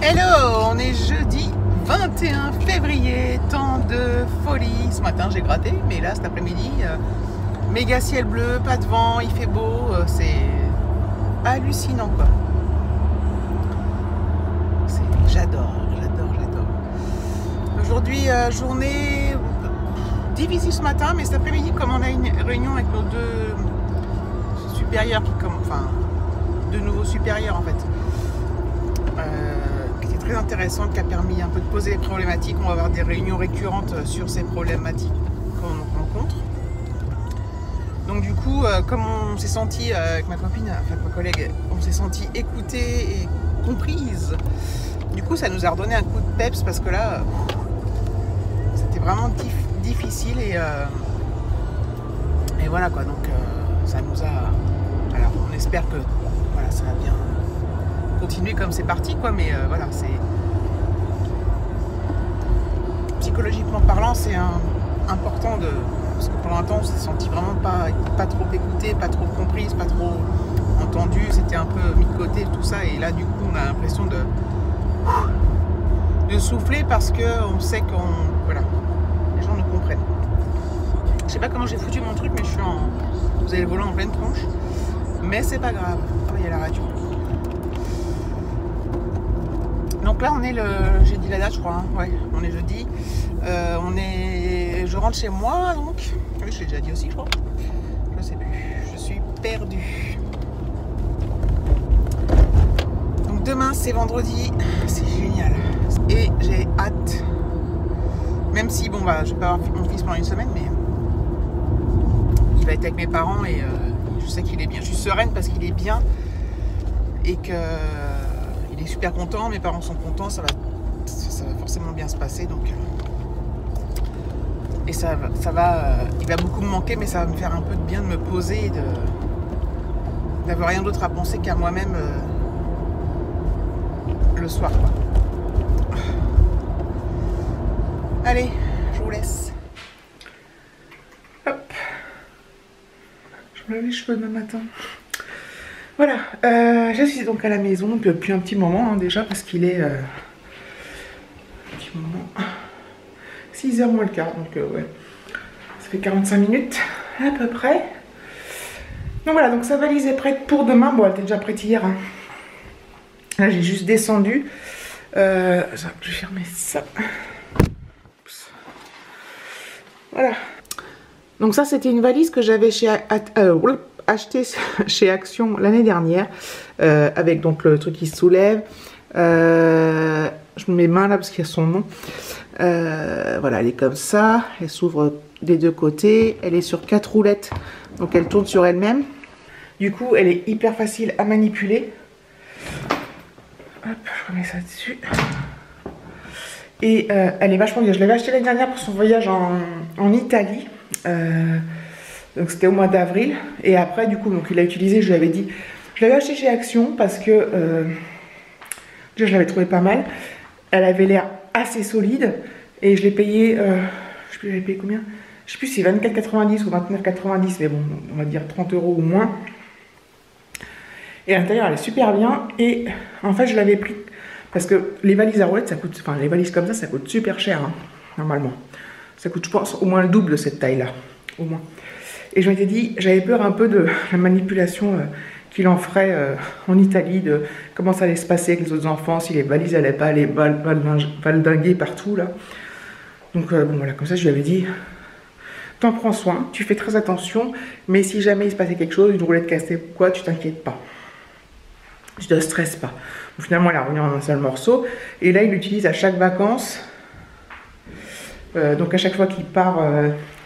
Hello, on est jeudi 21 février, temps de folie. Ce matin j'ai gratté, mais là cet après-midi, méga ciel bleu, pas de vent, il fait beau, c'est hallucinant quoi. J'adore. Aujourd'hui, journée difficile ce matin, mais cet après-midi, comme on a une réunion avec nos deux supérieurs, deux nouveaux supérieurs en fait, qui était très intéressante, qui a permis un peu de poser les problématiques. On va avoir des réunions récurrentes sur ces problématiques qu'on rencontre. Donc du coup, comme on s'est senti avec ma copine, enfin ma collègue, on s'est senti écoutée et comprise. Du coup, ça nous a redonné un coup de peps parce que là, c'était vraiment difficile et voilà quoi. Donc ça nous a. Alors on espère que voilà, ça va bien continuer comme c'est parti quoi, mais voilà, c'est psychologiquement parlant, c'est important de. Parce que pendant un temps, on s'est senti vraiment pas trop écouté, pas trop comprise, pas trop entendu, c'était un peu mis de côté tout ça, et là du coup on a l'impression de souffler parce qu'on sait voilà, les gens nous comprennent. Je sais pas comment j'ai foutu mon truc, mais vous avez le volant en pleine tronche, mais c'est pas grave. Oh, il y a la radio. Donc là on est j'ai dit la date je crois, hein. Ouais, on est jeudi. Je rentre chez moi donc. Oui, je l'ai déjà dit aussi je crois. Je sais plus. Je suis perdue. Donc demain c'est vendredi. C'est génial. Et j'ai hâte. Même si bon bah je vais pas avoir mon fils pendant une semaine, mais il va être avec mes parents et je sais qu'il est bien. Je suis sereine parce qu'il est bien et que il est super content. Mes parents sont contents. Ça va forcément bien se passer donc. Et ça va, il va beaucoup me manquer, mais ça va me faire un peu de bien de me poser et d'avoir rien d'autre à penser qu'à moi-même le soir, quoi. Allez, je vous laisse. Hop. Je me lave les cheveux demain matin. Voilà, je suis donc à la maison depuis un petit moment hein, déjà, parce qu'il est... un petit moment... 6h moins le quart, donc ouais, ça fait 45 minutes à peu près. Donc voilà, donc sa valise est prête pour demain. Bon, elle était déjà prête hier. Hein. Là, j'ai juste descendu. Je vais fermer ça. Oups. Voilà. Donc ça, c'était une valise que j'avais achetée chez Action l'année dernière, avec donc le truc qui se soulève. Je me mets main là parce qu'il y a son nom. Voilà, elle est comme ça, elle s'ouvre des deux côtés, elle est sur 4 roulettes, donc elle tourne sur elle-même. Du coup, elle est hyper facile à manipuler. Hop, je remets ça dessus. Et elle est vachement bien. Je l'avais achetée l'année dernière pour son voyage en Italie. Donc c'était au mois d'avril. Et après, du coup, donc il l'a utilisé, je lui avais dit. Je l'avais acheté chez Action parce que déjà, je l'avais trouvé pas mal. Elle avait l'air assez solide et je l'ai payé, je sais plus, j'avais payé combien, je sais plus si c'est 24,90 ou 29,90, mais bon, on va dire 30 € ou moins. Et à l'intérieur, elle est super bien. Et en fait, je l'avais pris parce que les valises à roulettes, ça coûte, enfin les valises comme ça coûte super cher hein, normalement. Ça coûte, je pense, au moins le double de cette taille-là, au moins. Et je m'étais dit, j'avais peur un peu de la manipulation qu'il en ferait en Italie, de comment ça allait se passer avec les autres enfants, si les valises n'allaient pas aller valdinguer partout là. Donc bon voilà, comme ça je lui avais dit, t'en prends soin, tu fais très attention, mais si jamais il se passait quelque chose, une roulette cassée ou quoi, tu t'inquiètes pas. Tu te stresses pas. Donc, finalement elle a revenu en un seul morceau, et là il l'utilise à chaque vacances. Donc à chaque fois qu'il part,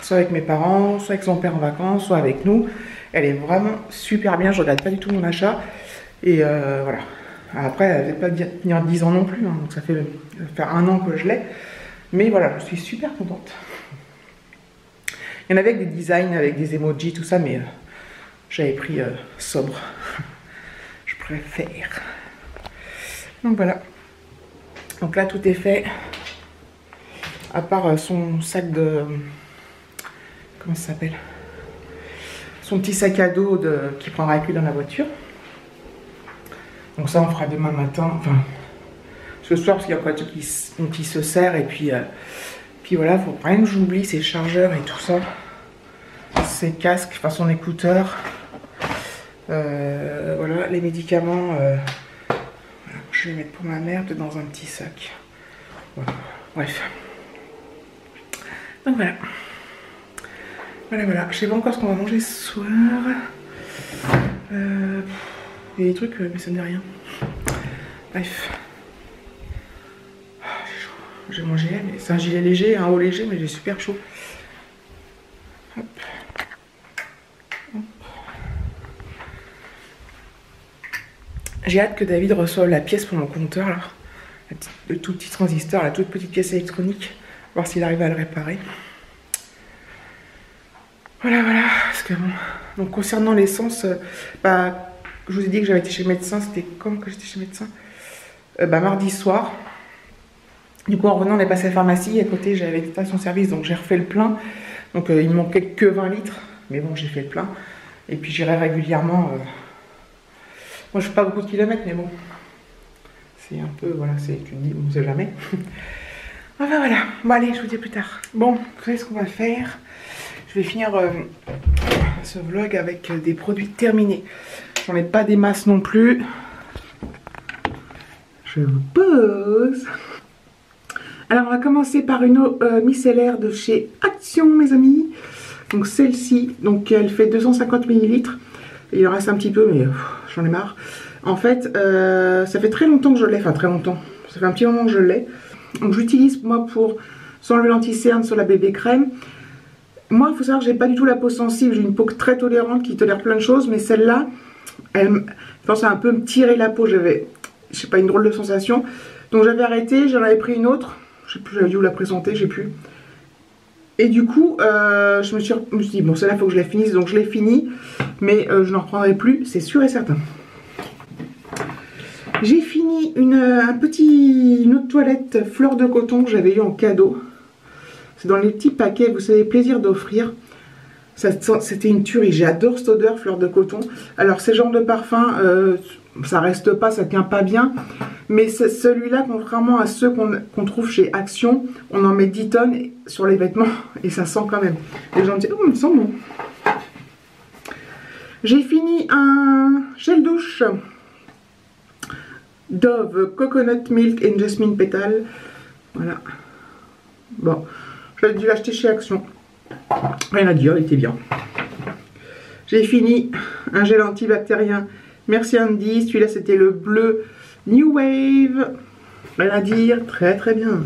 soit avec mes parents, soit avec son père en vacances, soit avec nous. Elle est vraiment super bien, je regrette pas du tout mon achat. Et voilà. Après, elle ne va pas tenir 10 ans non plus, hein, donc ça fait faire 1 an que je l'ai. Mais voilà, je suis super contente. Il y en avait avec des designs, avec des emojis, tout ça, mais j'avais pris sobre. Je préfère. Donc voilà. Donc là, tout est fait. À part son sac de... Comment ça s'appelle ? Son petit sac à dos qui prendra avec lui dans la voiture. Donc ça on fera demain matin, enfin ce soir parce qu'il y a encore des trucs qui se serrent et puis voilà, faut quand même que j'oublie ses chargeurs et tout ça, ses casques, enfin son écouteur, voilà, les médicaments, voilà, je vais les mettre pour ma mère peut-être dans un petit sac, voilà. Bref, donc voilà. Voilà, je sais pas encore ce qu'on va manger ce soir. Il y a des trucs, mais ça ne dit rien. Bref. J'ai chaud. J'ai mon gilet, mais c'est un gilet léger, un haut léger, mais j'ai super chaud. Hop. Hop. J'ai hâte que David reçoive la pièce pour mon compteur, là. Le tout petit transistor, la toute petite pièce électronique. Voir s'il arrive à le réparer. Voilà, parce que bon, donc concernant l'essence, bah, je vous ai dit que j'avais été chez le médecin, c'était quand que j'étais chez le médecin, mardi soir. Du coup, en revenant, on est passé à la pharmacie, à côté j'avais une station-service, donc j'ai refait le plein. Donc il me manquait que 20 litres, mais bon, j'ai fait le plein. Et puis j'irai régulièrement. Moi, je fais pas beaucoup de kilomètres, mais bon, c'est un peu, voilà, tu te dis, on ne sait jamais. Enfin voilà, bon allez, je vous dis plus tard. Bon, vous savez ce qu'on va faire? Je vais finir ce vlog avec des produits terminés. J'en ai pas des masses non plus. Je vous pose. Alors on va commencer par une eau micellaire de chez Action, mes amis. Donc celle-ci, donc elle fait 250 ml. Il en reste un petit peu, mais j'en ai marre. En fait, ça fait très longtemps que je l'ai, enfin très longtemps. Ça fait un petit moment que je l'ai. Donc j'utilise moi pour s'enlever l'anti-cerne sur la bébé crème. Moi, il faut savoir que j'ai pas du tout la peau sensible. J'ai une peau très tolérante qui tolère plein de choses, mais celle-là, je pense à un peu me tirer la peau. J'avais, je sais pas, une drôle de sensation. Donc j'avais arrêté, j'en avais pris une autre. Je sais plus, j'avais dû vous la présenter, je sais plus. Et du coup, je me suis dit, bon, celle-là, il faut que je la finisse. Donc je l'ai finie, mais je n'en reprendrai plus, c'est sûr et certain. J'ai fini une autre toilette fleur de coton que j'avais eu en cadeau. C'est dans les petits paquets, vous savez, plaisir d'offrir. C'était une tuerie, j'adore cette odeur fleur de coton. Alors ces genres de parfums, ça reste pas, ça tient pas bien. Mais celui-là, contrairement à ceux qu'on trouve chez Action, on en met 10 tonnes sur les vêtements et ça sent quand même. Les gens disent, oh, il me sent bon. J'ai fini un gel douche Dove Coconut Milk and Jasmine Petal. Voilà. Bon. J'avais dû l'acheter chez Action. Rien à dire, il était bien. J'ai fini un gel antibactérien Merci Andy. Celui-là, c'était le bleu New Wave. Rien à dire, très très bien.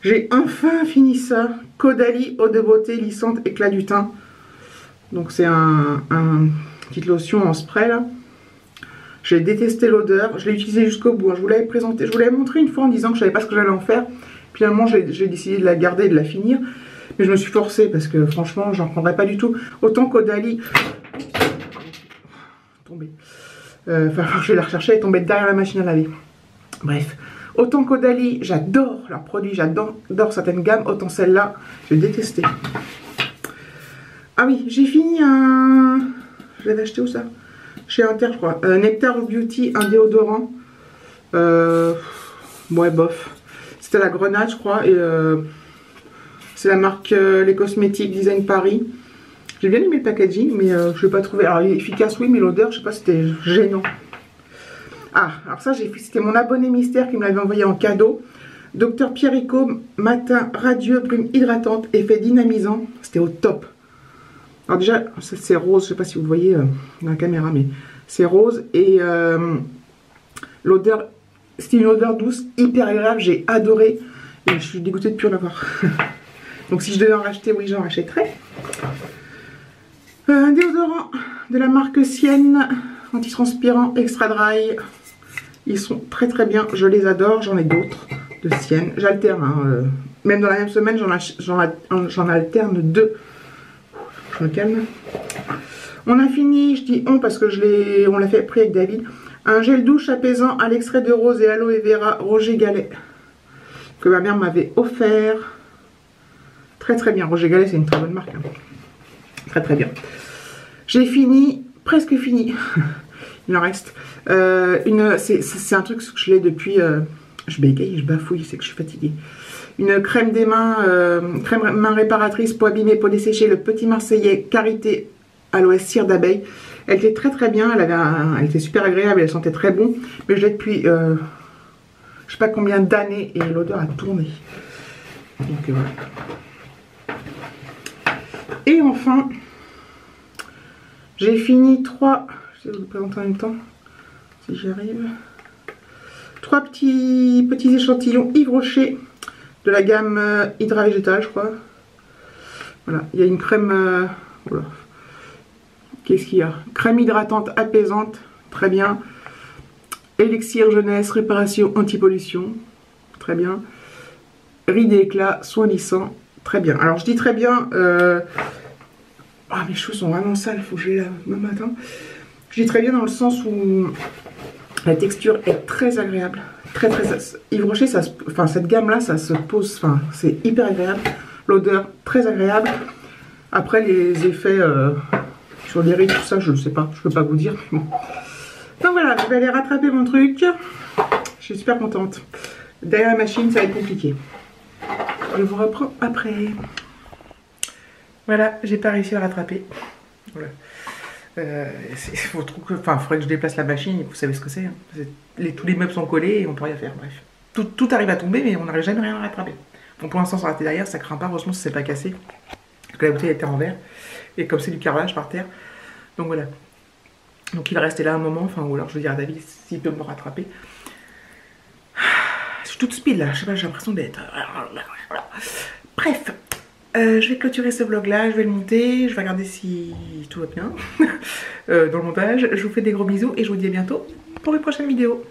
J'ai enfin fini ça. Caudalie eau de beauté lissante éclat du teint. Donc c'est un petite lotion en spray là. J'ai détesté l'odeur. Je l'ai utilisé jusqu'au bout. Je vous l'avais présenté. Je vous l'avais montré une fois en disant que je savais pas ce que j'allais en faire. Finalement, j'ai décidé de la garder et de la finir. Mais je me suis forcée parce que franchement, j'en prendrais pas du tout. Autant Caudalie. Tombée. Enfin, je vais la rechercher. Elle est tombée derrière la machine à laver. Bref. Autant Caudalie, j'adore leurs produits. J'adore certaines gammes. Autant celle-là, j'ai détesté. Ah oui, j'ai fini un... Je l'avais acheté où ça? Chez Inter, je crois. Nectar of Beauty, un déodorant. Ouais, bof. C'était la grenade, je crois. Et c'est la marque Les Cosmétiques Design Paris. J'ai bien aimé le packaging, mais je ne l'ai pas trouvé. Alors, il est efficace, oui, mais l'odeur, je sais pas, c'était gênant. Ah, alors ça, c'était mon abonné mystère qui me l'avait envoyé en cadeau. Dr Pierrico, matin radieux, brume hydratante, effet dynamisant. C'était au top. Alors déjà, c'est rose, je sais pas si vous le voyez dans la caméra, mais c'est rose. Et l'odeur, c'était une odeur douce, hyper agréable, j'ai adoré. Et je suis dégoûtée de ne plus en avoir. Donc si je devais en racheter, oui, j'en rachèterais. Un déodorant de la marque Sienne, antitranspirant, extra dry. Ils sont très très bien, je les adore, j'en ai d'autres de Sienne. J'alterne, hein, même dans la même semaine, j'en alterne deux. Je me calme. On a fini, je dis on parce que on l'a fait pris avec David. Un gel douche apaisant à l'extrait de rose et aloe vera Roger Gallet que ma mère m'avait offert. Très très bien. Roger Gallet, c'est une très bonne marque. Hein. Très très bien. J'ai fini, presque fini. Il en reste. C'est un truc que je l'ai depuis Je bégaye, je bafouille, c'est que je suis fatiguée. Une crème des mains, crème main réparatrice, peau abîmée, peau desséchée, le Petit Marseillais, karité, aloès, cire d'abeille. Elle était très très bien, elle était super agréable, elle sentait très bon. Mais je l'ai depuis, je sais pas combien d'années et l'odeur a tourné. Donc voilà. Et enfin, j'ai fini 3, je vais vous le présenter en même temps, si j'y arrive. 3 petits échantillons Yves Rocher de la gamme Hydra Végétal, je crois. Voilà, il y a une crème. Voilà. Qu'est-ce qu'il y a? Crème hydratante apaisante, très bien. Élixir jeunesse, réparation anti-pollution, très bien. Rides et éclats, soin lissant, très bien. Alors je dis très bien. Ah, mes cheveux sont vraiment sales, il faut que je les lave demain matin. Je dis très bien dans le sens où la texture est très agréable. Très Yves Rocher, enfin, cette gamme là, ça se pose, enfin, c'est hyper agréable. L'odeur très agréable. Après les effets sur les rides, tout ça, je ne sais pas, je peux pas vous dire. Mais bon. Donc voilà, je vais aller rattraper mon truc. Je suis super contente. Derrière la machine, ça va être compliqué. Je vous reprends après. Voilà, j'ai pas réussi à le rattraper. Voilà. Faudrait que je déplace la machine, vous savez ce que c'est. Hein. Tous les meubles sont collés et on peut rien faire, bref. Tout arrive à tomber, mais on n'arrive jamais rien à rattraper. Bon, pour l'instant, ça raté derrière, ça craint pas, heureusement, ça s'est pas cassé. Parce que la bouteille était en verre. Et comme c'est du carrelage par terre. Donc voilà. Donc il va rester là un moment, enfin, ou alors je vais dire à David s'il peut me rattraper. Je suis toute speed là, je sais pas, j'ai l'impression d'être. Bref. Je vais clôturer ce vlog là, je vais le monter, je vais regarder si tout va bien dans le montage. Je vous fais des gros bisous et je vous dis à bientôt pour les prochaines vidéos.